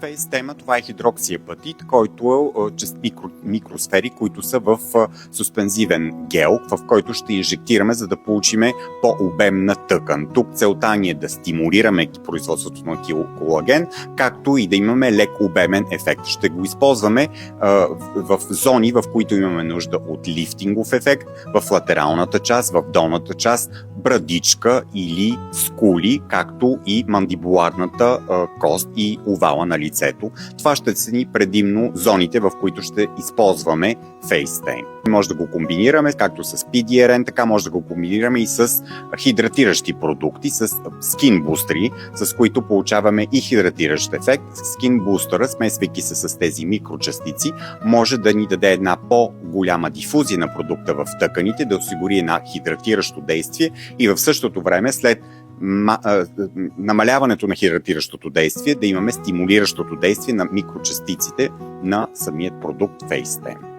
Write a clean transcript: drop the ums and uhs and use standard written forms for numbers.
FaceTime, това е хидроксиапатит, който е микросфери, които са в суспензивен гел, в който ще инжектираме, за да получим по-обемна тъкан. Тук целта ни е да стимулираме производството на колаген, както и да имаме лек обемен ефект. Ще го използваме в зони, в които имаме нужда от лифтингов ефект, в латералната част, в долната част, брадичка или скули, както и мандибуларната кост и овала на лицето. Това ще са ни предимно зоните, в които ще използваме FaceTime. Може да го комбинираме както с PDRN, така може да го комбинираме и с хидратиращи продукти, с Skin Booster, с които получаваме и хидратиращ ефект. Skin Booster, смесвайки се с тези микрочастици, може да ни даде една по-голяма дифузия на продукта в тъканите, да осигури една хидратиращо действие и в същото време след намаляването на хидратиращото действие да имаме стимулиращото действие на микрочастиците на самият продукт FaceTime.